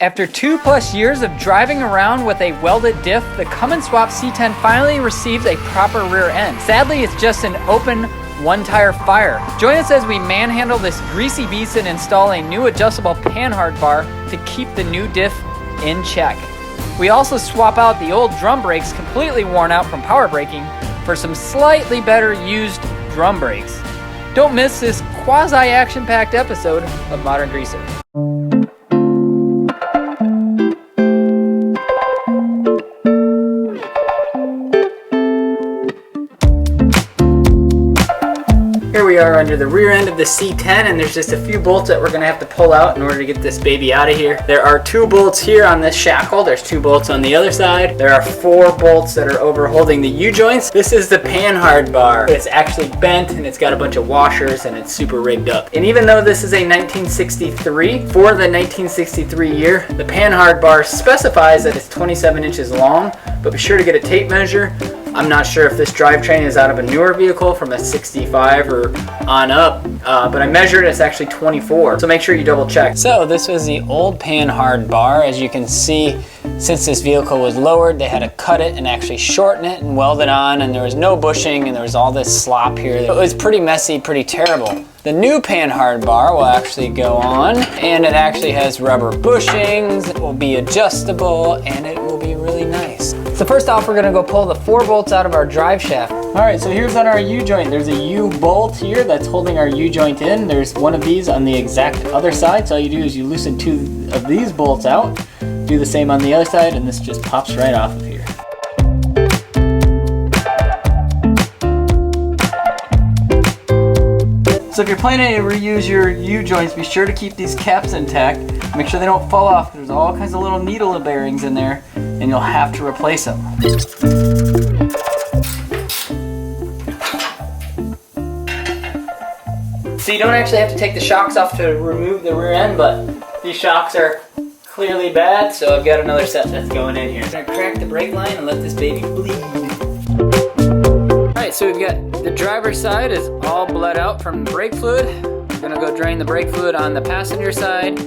After 2+ years of driving around with a welded diff, the Cummins Swap C10 finally receives a proper rear end. Sadly, it's just an open one-tire fire. Join us as we manhandle this greasy beast and install a new adjustable PANHARD bar to keep the new diff in check. We also swap out the old drum brakes completely worn out from power braking for some slightly better used drum brakes. Don't miss this quasi-action-packed episode of Modern Greaser. Here we are under the rear end of the C10, and there's just a few bolts that we're going to have to pull out in order to get this baby out of here. There are 2 bolts here on this shackle. There's 2 bolts on the other side. There are 4 bolts that are over holding the U-joints. This is the PANHARD bar. It's actually bent, and it's got a bunch of washers, and it's super rigged up. And even though this is a 1963, for the 1963 year, the PANHARD bar specifies that it's 27 inches long, but be sure to get a tape measure. I'm not sure if this drivetrain is out of a newer vehicle from a 65 or on up, but I measured it's actually 24, so make sure you double check. So this was the old PANHARD bar. As you can see, since this vehicle was lowered, they had to cut it and actually shorten it and weld it on, and there was no bushing and there was all this slop here. It was pretty messy, pretty terrible. The new PANHARD bar will actually go on, and it actually has rubber bushings, it will be adjustable, and it will be really nice. So first off, we're gonna go pull the 4 bolts out of our drive shaft. All right, so here's on our U-joint. There's a U-bolt here that's holding our U-joint in. There's one of these on the exact other side. So all you do is you loosen 2 of these bolts out, do the same on the other side, and this just pops right off of here. So if you're planning to reuse your U-joints, be sure to keep these caps intact. Make sure they don't fall off. There's all kinds of little needle bearings in there, and you'll have to replace them. So you don't actually have to take the shocks off to remove the rear end, but these shocks are clearly bad, so I've got another set that's going in here. I'm gonna crack the brake line and let this baby bleed. Alright, so we've got the driver's side is all bled out from the brake fluid. I'm gonna go drain the brake fluid on the passenger side.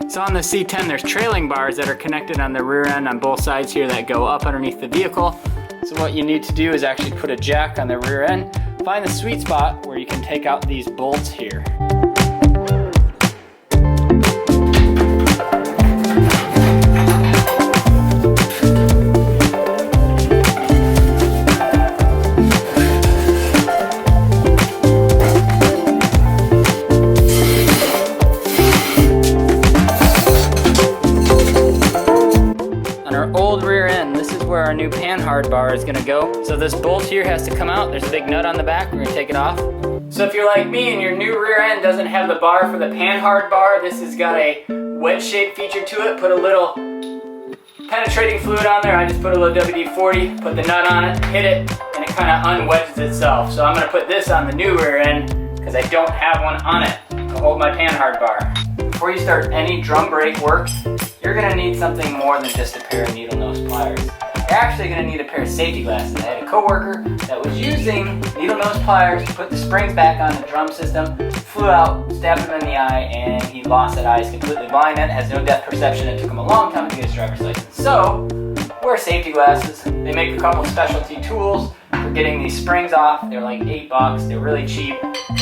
So on the C10, there's trailing bars that are connected on the rear end on both sides here that go up underneath the vehicle. So what you need to do is actually put a jack on the rear end, find the sweet spot where you can take out these bolts here. Where our new PANHARD bar is gonna go. So this bolt here has to come out. There's a big nut on the back. We're gonna take it off. So if you're like me and your new rear end doesn't have the bar for the PANHARD bar, this has got a wedge shape feature to it. Put a little penetrating fluid on there. I just put a little WD-40, put the nut on it, hit it, and it kind of unwedges itself. So I'm gonna put this on the new rear end because I don't have one on it to hold my PANHARD bar. Before you start any drum brake work, you're gonna need something more than just a pair of needle nose pliers. You're actually going to need a pair of safety glasses. I had a coworker that was using needle nose pliers to put the springs back on the drum system, flew out, stabbed him in the eye, and he lost that eye. He's completely blind and has no depth perception. It took him a long time to get his driver's license. So, wear safety glasses. They make a couple specialty tools for getting these springs off. They're like $8. They're really cheap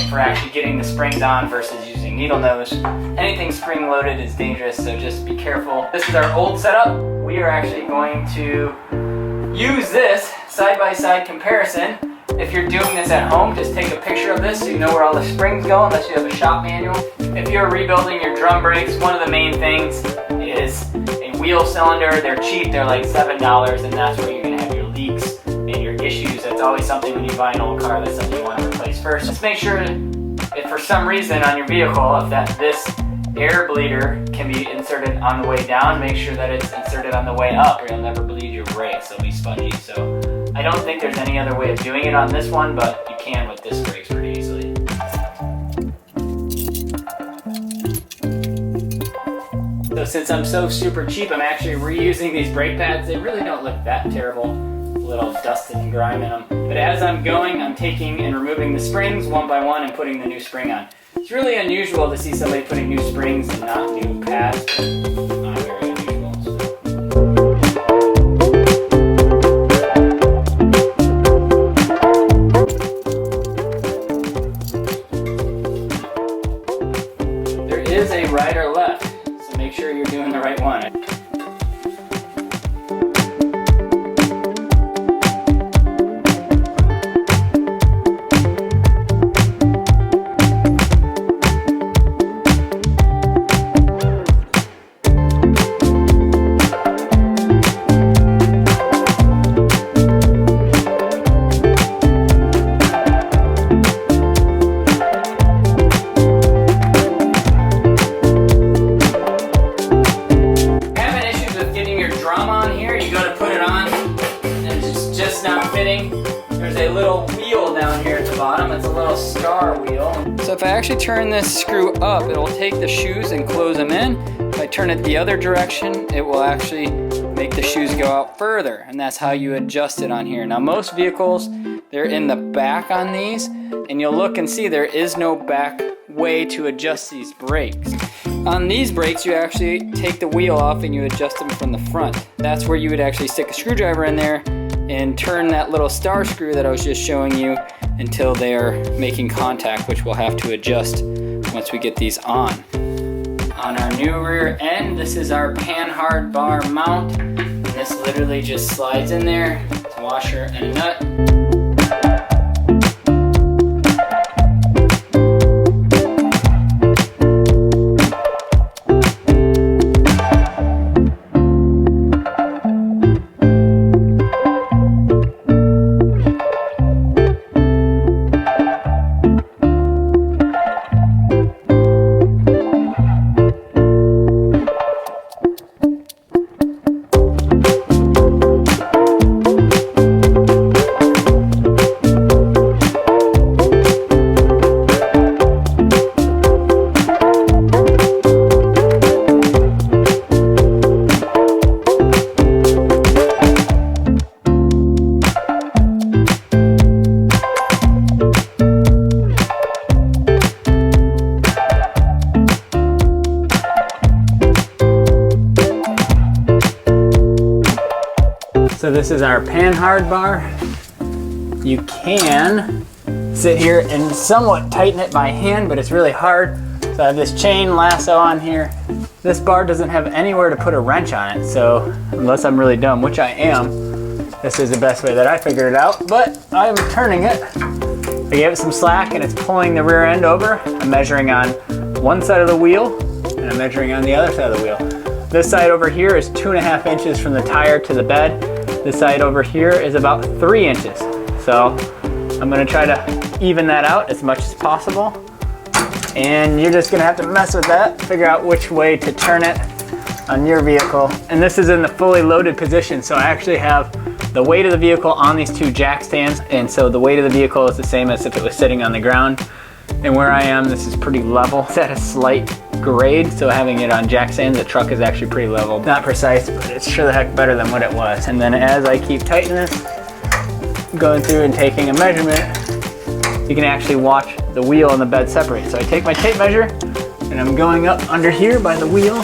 for actually getting the springs on versus using needle nose. Anything spring loaded is dangerous, so just be careful. This is our old setup. We are actually going to use this side-by-side comparison. If you're doing this at home, just take a picture of this so you know where all the springs go unless you have a shop manual. If you're rebuilding your drum brakes, one of the main things is a wheel cylinder. They're cheap, they're like $7, and that's where you're gonna have your leaks and your issues. That's always something when you buy an old car, that's something you want to replace first. Just make sure if for some reason on your vehicle, if this air bleeder can be inserted on the way down, make sure that it's inserted on the way up or you'll never bleed your brakes. They'll be spongy. So I don't think there's any other way of doing it on this one, but you can with disc brakes pretty easily. So since I'm so super cheap, I'm actually reusing these brake pads. They really don't look that terrible. little dusted and grime in them. But as I'm going, I'm taking and removing the springs one by one and putting the new spring on. It's really unusual to see somebody putting new springs and not new pads. Not very unusual. There is a right or left, so make sure you're doing the right one. There's a little wheel down here at the bottom. It's a little star wheel. So if I actually turn this screw up, it will take the shoes and close them in. If I turn it the other direction, it will actually make the shoes go out further. And that's how you adjust it on here. Now most vehicles, they're in the back on these. And you'll look and see there is no back way to adjust these brakes. On these brakes, you actually take the wheel off and you adjust them from the front. That's where you would actually stick a screwdriver in there and turn that little star screw that I was just showing you until they are making contact, which we'll have to adjust once we get these on. On our new rear end, this is our PANHARD bar mount. And this literally just slides in there. It's a washer and a nut. So this is our PANHARD bar. You can sit here and somewhat tighten it by hand, but it's really hard. So I have this chain lasso on here. This bar doesn't have anywhere to put a wrench on it, so unless I'm really dumb, which I am, this is the best way that I figured it out, but I'm turning it. I gave it some slack and it's pulling the rear end over. I'm measuring on one side of the wheel and I'm measuring on the other side of the wheel. This side over here is 2.5 inches from the tire to the bed. This side over here is about 3 inches. So I'm gonna try to even that out as much as possible. And you're just gonna have to mess with that, figure out which way to turn it on your vehicle. And this is in the fully loaded position. So I actually have the weight of the vehicle on these two jack stands. And so the weight of the vehicle is the same as if it was sitting on the ground. And where I am, this is pretty level. It's at a slight grade, so having it on jack stands, the truck is actually pretty level. Not precise, but it's sure the heck better than what it was. And then as I keep tightening this, going through and taking a measurement, you can actually watch the wheel and the bed separate. So I take my tape measure and I'm going up under here by the wheel.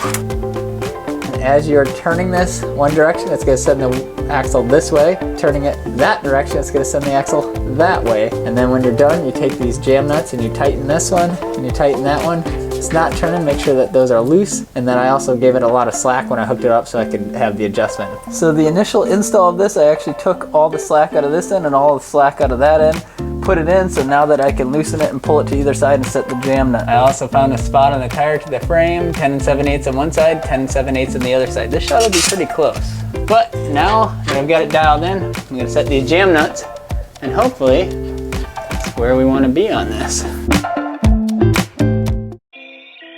And as you're turning this one direction, it's gonna send the axle this way. Turning it that direction, it's gonna send the axle that way. And then when you're done, you take these jam nuts and you tighten this one and you tighten that one. It's not turning, make sure that those are loose. And then I also gave it a lot of slack when I hooked it up so I could have the adjustment. So the initial install of this, I actually took all the slack out of this end and all the slack out of that end, put it in, so now that I can loosen it and pull it to either side and set the jam nut. I also found a spot on the tire to the frame, 10 7/8 on one side, 10 7/8 on the other side. This shot will be pretty close. But now that I've got it dialed in, I'm gonna set these jam nuts and hopefully that's where we wanna be on this.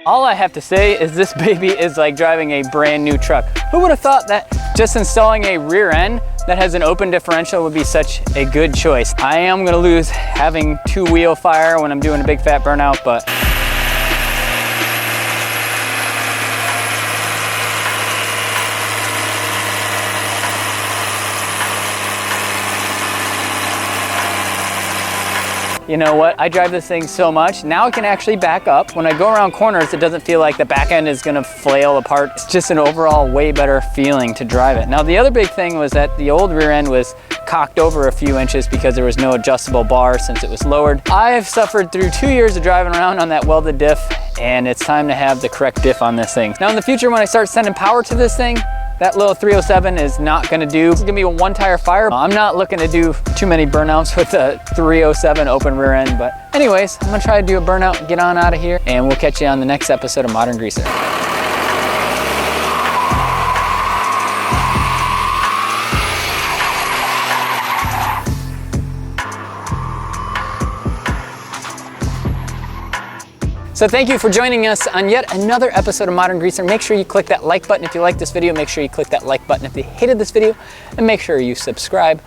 All I have to say is this baby is like driving a brand new truck. Who would have thought that just installing a rear end that has an open differential would be such a good choice? I am gonna lose having two wheel fire when I'm doing a big fat burnout, but you know what? I drive this thing so much. Now it can actually back up. When I go around corners, it doesn't feel like the back end is gonna flail apart. It's just an overall way better feeling to drive it. Now the other big thing was that the old rear end was cocked over a few inches because there was no adjustable bar since it was lowered. I've suffered through 2 years of driving around on that welded diff, and it's time to have the correct diff on this thing. Now in the future, when I start sending power to this thing, that little 307 is not gonna do. It's gonna be a one tire fire. I'm not looking to do too many burnouts with the 307 open rear end, but anyways, I'm gonna try to do a burnout, get on out of here, and we'll catch you on the next episode of Modern Greaser. So thank you for joining us on yet another episode of Modern Greaser. Make sure you click that like button if you like this video. Make sure you click that like button if you hated this video. And make sure you subscribe.